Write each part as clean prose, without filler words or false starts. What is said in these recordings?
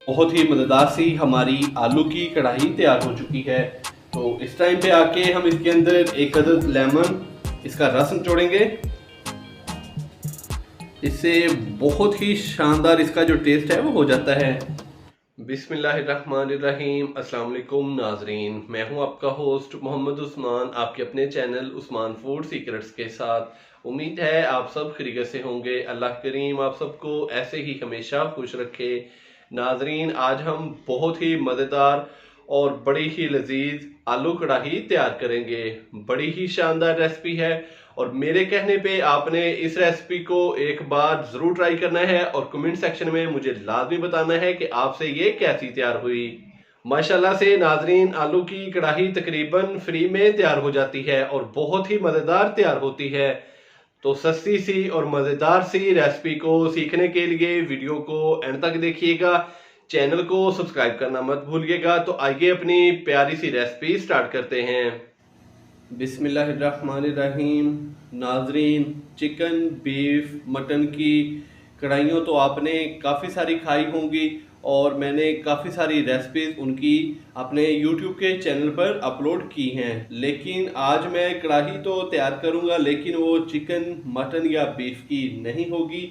बहुत ही मज़ेदार सी हमारी आलू की कढ़ाई तैयार हो चुकी है। तो इस टाइम पे आके हम इसके अंदर एक अदद लेमन इसका रस निचोड़ेंगे। इससे बहुत ही शानदार इसका जो टेस्ट है वो हो जाता है। बिस्मिल्लाहिर्रहमानिर्रहीम। अस्सलाम वालेकुम नाजरीन, मैं हूं आपका होस्ट मोहम्मद उस्मान, आपके अपने चैनल उस्मान फूड सीक्रेट्स के साथ। उम्मीद है आप सब खैरियत से होंगे। अल्लाह करीम आप सबको ऐसे ही हमेशा खुश रखे। नाजरीन, आज हम बहुत ही मज़ेदार और बड़ी ही लजीज आलू कढ़ाई तैयार करेंगे। बड़ी ही शानदार रेसिपी है और मेरे कहने पे आपने इस रेसिपी को एक बार ज़रूर ट्राई करना है और कमेंट सेक्शन में मुझे लाजमी बताना है कि आपसे ये कैसी तैयार हुई। माशाल्लाह से नाजरीन, आलू की कढ़ाई तकरीबन फ्री में तैयार हो जाती है और बहुत ही मज़ेदार तैयार होती है। तो सस्ती सी और मज़ेदार सी रेसिपी को सीखने के लिए वीडियो को एंड तक देखिएगा। चैनल को सब्सक्राइब करना मत भूलिएगा। तो आइए अपनी प्यारी सी रेसिपी स्टार्ट करते हैं। बिस्मिल्लाहिर्रहमानिर्रहीम। नाजरीन, चिकन, बीफ, मटन की कढ़ाइयों तो आपने काफ़ी सारी खाई होंगी और मैंने काफ़ी सारी रेसिपीज़ उनकी अपने YouTube के चैनल पर अपलोड की हैं। लेकिन आज मैं कढ़ाई तो तैयार करूंगा, लेकिन वो चिकन, मटन या बीफ की नहीं होगी।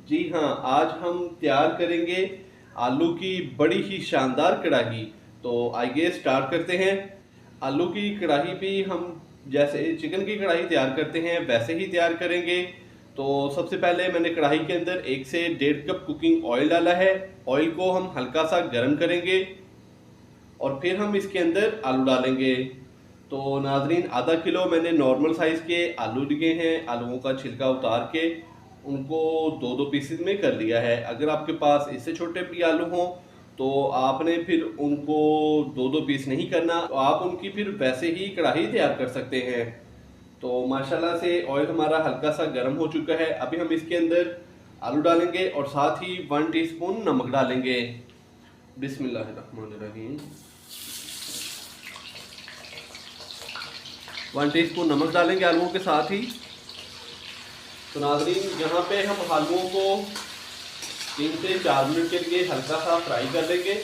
जी हाँ, आज हम तैयार करेंगे आलू की बड़ी ही शानदार कढ़ाई। तो आइए स्टार्ट करते हैं। आलू की कढ़ाई भी हम जैसे चिकन की कढ़ाई तैयार करते हैं वैसे ही तैयार करेंगे। तो सबसे पहले मैंने कढ़ाई के अंदर 1 से 1.5 कप कुकिंग ऑयल डाला है। ऑयल को हम हल्का सा गर्म करेंगे और फिर हम इसके अंदर आलू डालेंगे। तो नाजरीन, आधा किलो मैंने नॉर्मल साइज़ के आलू लिए हैं। आलूओं का छिलका उतार के उनको दो दो पीसेस में कर लिया है। अगर आपके पास इससे छोटे भी आलू हों तो आपने फिर उनको दो दो पीस नहीं करना, तो आप उनकी फिर वैसे ही कढ़ाई तैयार कर सकते हैं। तो माशाल्लाह से ऑयल हमारा हल्का सा गर्म हो चुका है। अभी हम इसके अंदर आलू डालेंगे और साथ ही 1 टीस्पून नमक डालेंगे। बिस्मिल्लाहिर्रहमानिर्रहीम। 1 टीस्पून नमक डालेंगे आलूओं के साथ ही। तो नाज़रीन, यहाँ पे हम आलूओं को 3 से 4 मिनट के लिए हल्का सा फ्राई कर लेंगे।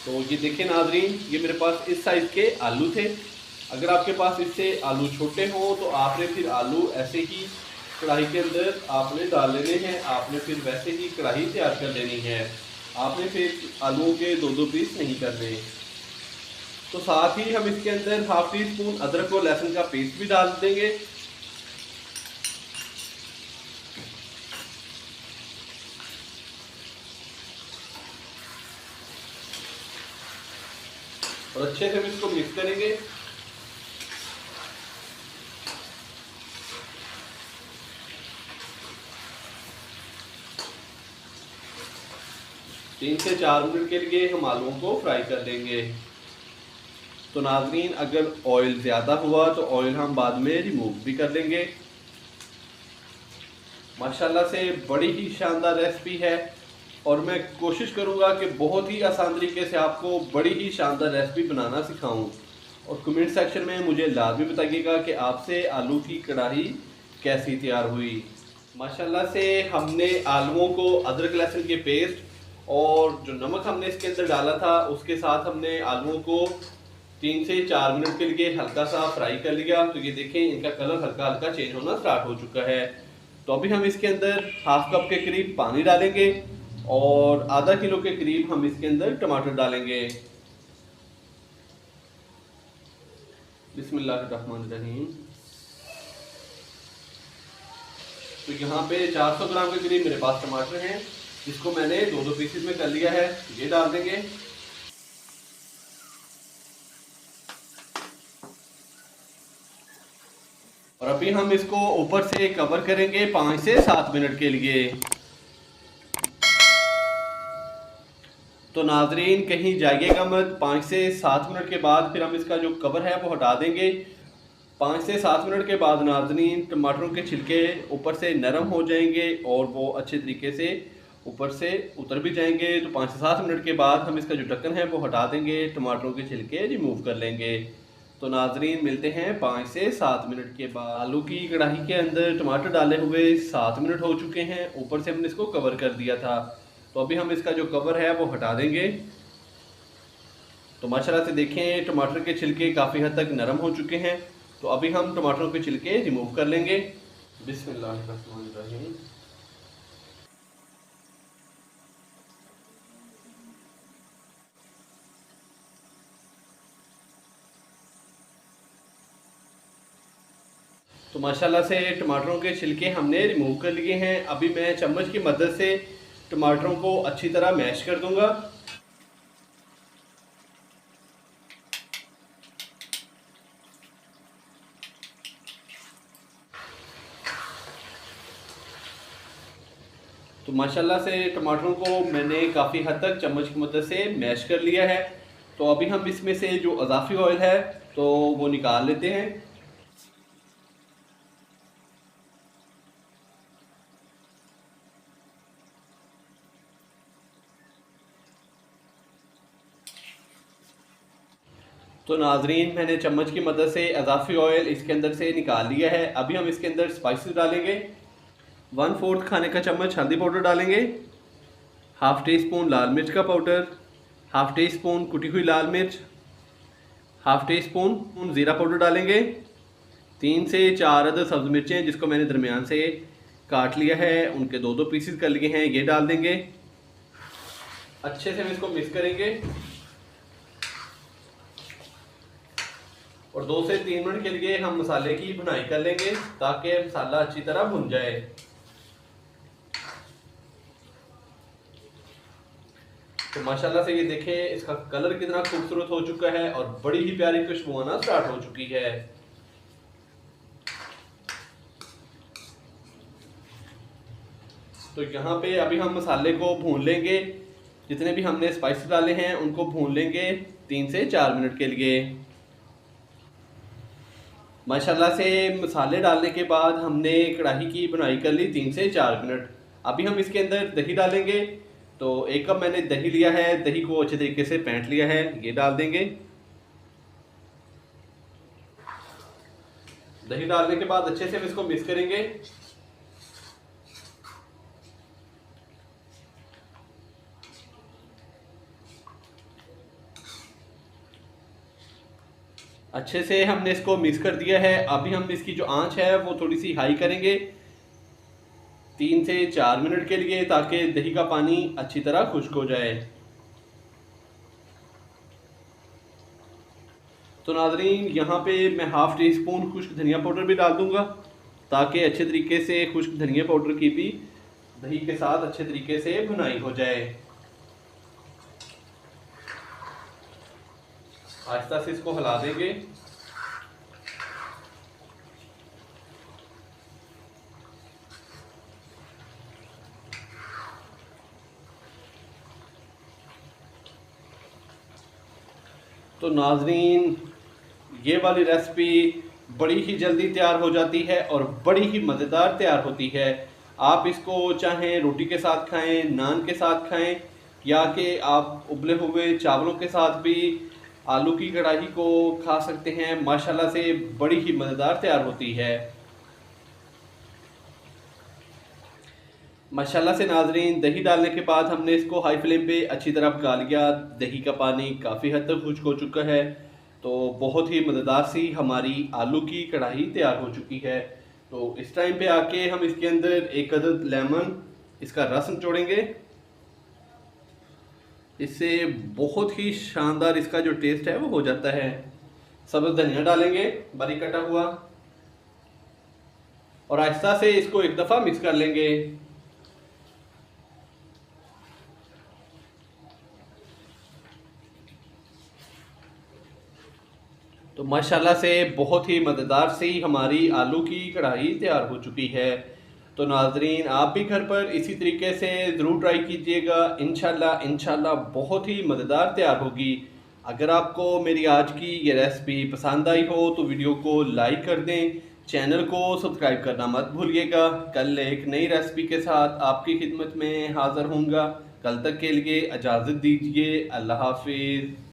तो ये देखिए नाजरीन, ये मेरे पास इस साइज़ के आलू थे। अगर आपके पास इससे आलू छोटे हों तो आपने फिर आलू ऐसे ही कढ़ाई के अंदर आपने डाल लेने हैं। आपने फिर वैसे ही कढ़ाई तैयार कर लेनी है। आपने फिर आलूओं के दो दो पीस नहीं करने। तो साथ ही हम इसके अंदर 1/2 टीस्पून अदरक और लहसुन का पेस्ट भी डाल देंगे। और अच्छे से हम इसको मिक्स करेंगे। तीन से 4 मिनट के लिए हम आलूओं को फ्राई कर लेंगे। तो नाजरीन, अगर ऑयल ज़्यादा हुआ तो ऑयल हम बाद में रिमूव भी कर लेंगे। माशाल्लाह से बड़ी ही शानदार रेसिपी है और मैं कोशिश करूंगा कि बहुत ही आसान तरीके से आपको बड़ी ही शानदार रेसिपी बनाना सिखाऊं। और कमेंट सेक्शन में मुझे लाजमी बताइएगा कि आपसे आलू की कढ़ाई कैसी तैयार हुई। माशाल्लाह से हमने आलूओं को अदरक लहसुन के पेस्ट और जो नमक हमने इसके अंदर डाला था उसके साथ हमने आलूओं को 3 से 4 मिनट के लिए हल्का सा फ्राई कर लिया। तो ये देखें, इनका कलर हल्का हल्का चेंज होना स्टार्ट हो चुका है। तो अभी हम इसके अंदर 1/2 कप के करीब पानी डालेंगे और आधा किलो के करीब हम इसके अंदर टमाटर डालेंगे। बिस्मिल्लाहिर्रहमानिर्रहीम। तो यहाँ पे 400 ग्राम के करीब मेरे पास टमाटर हैं, जिसको मैंने दो दो पीसेस में कर लिया है। ये डाल देंगे। और अभी हम इसको ऊपर से कवर करेंगे 5 से 7 मिनट के लिए। तो नाजरीन, कहीं जाइएगा मत। 5 से 7 मिनट के बाद फिर हम इसका जो कवर है वो हटा देंगे। 5 से 7 मिनट के बाद नाजरीन, टमाटरों के छिलके ऊपर से नरम हो जाएंगे और वो अच्छे तरीके से ऊपर से उतर भी जाएंगे। तो 5 से 7 मिनट के बाद हम इसका जो ढक्कन है वो हटा देंगे, टमाटरों के छिलके रिमूव कर लेंगे। तो नाजरीन मिलते हैं 5 से 7 मिनट के बाद। आलू की कढ़ाई के अंदर टमाटर डाले हुए 7 मिनट हो चुके हैं। ऊपर से हमने इसको कवर कर दिया था, तो अभी हम इसका जो कवर है वो हटा देंगे। तो माशाल्लाह से देखें टमाटर के छिलके काफ़ी हद तक नरम हो चुके हैं। तो अभी हम टमाटरों के छिलके रिमूव कर लेंगे। बिस्मिल्लाहिर्रहमानिर्रहीम। तो माशाल्लाह से टमाटरों के छिलके हमने रिमूव कर लिए हैं। अभी मैं चम्मच की मदद से टमाटरों को अच्छी तरह मैश कर दूंगा। तो माशाल्लाह से टमाटरों को मैंने काफ़ी हद तक चम्मच की मदद से मैश कर लिया है। तो अभी हम इसमें से जो अज़ाफ़ी ऑयल है तो वो निकाल लेते हैं। तो नाजरीन मैंने चम्मच की मदद से अज़ाफ़ी ऑयल इसके अंदर से निकाल लिया है। अभी हम इसके अंदर स्पाइसेस डालेंगे। 1/4 खाने का चम्मच हल्दी पाउडर डालेंगे, हाफ़ टी स्पून लाल मिर्च का पाउडर, हाफ़ टी स्पून कुटी हुई लाल मिर्च, हाफ़ टी स्पून ज़ीरा पाउडर डालेंगे। 3 से 4 अदद सब्ज़ मिर्चें जिसको मैंने दरमियान से काट लिया है, उनके 2-2 पीसेस कर लिए हैं, ये डाल देंगे। अच्छे से हम इसको मिक्स करेंगे और 2 से 3 मिनट के लिए हम मसाले की भुनाई कर लेंगे ताकि मसाला अच्छी तरह भुन जाए। तो माशाल्लाह से ये देखें इसका कलर कितना खूबसूरत हो चुका है और बड़ी ही प्यारी खुशबू आना स्टार्ट हो चुकी है। तो यहाँ पे अभी हम मसाले को भून लेंगे। जितने भी हमने स्पाइसेस डाले हैं उनको भून लेंगे 3 से 4 मिनट के लिए। माशाल्लाह से मसाले डालने के बाद हमने कढ़ाई की बुनाई कर ली 3 से 4 मिनट। अभी हम इसके अंदर दही डालेंगे। तो 1 कप मैंने दही लिया है, दही को अच्छे तरीके से फेंट लिया है, ये डाल देंगे। दही डालने के बाद अच्छे से हम इसको मिक्स करेंगे। अच्छे से हमने इसको मिक्स कर दिया है। अभी हम इसकी जो आंच है वो थोड़ी सी हाई करेंगे 3 से 4 मिनट के लिए ताकि दही का पानी अच्छी तरह खुश्क हो जाए। तो नाजरीन यहाँ पे मैं हाफ़ टी स्पून खुश्क धनिया पाउडर भी डाल दूंगा ताकि अच्छे तरीके से खुश्क धनिया पाउडर की भी दही के साथ अच्छे तरीके से भुनाई हो जाए। आहिस्ता से इसको हिला देंगे। तो नाजरीन ये वाली रेसिपी बड़ी ही जल्दी तैयार हो जाती है और बड़ी ही मज़ेदार तैयार होती है। आप इसको चाहें रोटी के साथ खाएं, नान के साथ खाएं या कि आप उबले हुए चावलों के साथ भी आलू की कढ़ाई को खा सकते हैं। माशाल्लाह से बड़ी ही मज़ेदार तैयार होती है। माशाल्लाह से नाजरीन दही डालने के बाद हमने इसको हाई फ्लेम पे अच्छी तरह पका लिया। दही का पानी काफ़ी हद तक खुश्क हो चुका है। तो बहुत ही मज़ेदार सी हमारी आलू की कढ़ाई तैयार हो चुकी है। तो इस टाइम पे आके हम इसके अंदर 1 अदद लेमन इसका रस निचोड़ेंगे। इससे बहुत ही शानदार इसका जो टेस्ट है वो हो जाता है। सब्ज़ धनिया डालेंगे बारीक कटा हुआ और आहिस्ता से इसको एक दफ़ा मिक्स कर लेंगे। तो माशाल्लाह से बहुत ही मज़ेदार सी हमारी आलू की कढ़ाई तैयार हो चुकी है। तो नाजरीन आप भी घर पर इसी तरीके से ज़रूर ट्राई कीजिएगा। इंशाल्लाह बहुत ही मज़ेदार तैयार होगी। अगर आपको मेरी आज की ये रेसिपी पसंद आई हो तो वीडियो को लाइक कर दें, चैनल को सब्सक्राइब करना मत भूलिएगा। कल एक नई रेसिपी के साथ आपकी खिदमत में हाज़िर होऊंगा। कल तक के लिए इजाज़त दीजिए। अल्लाह हाफिज़।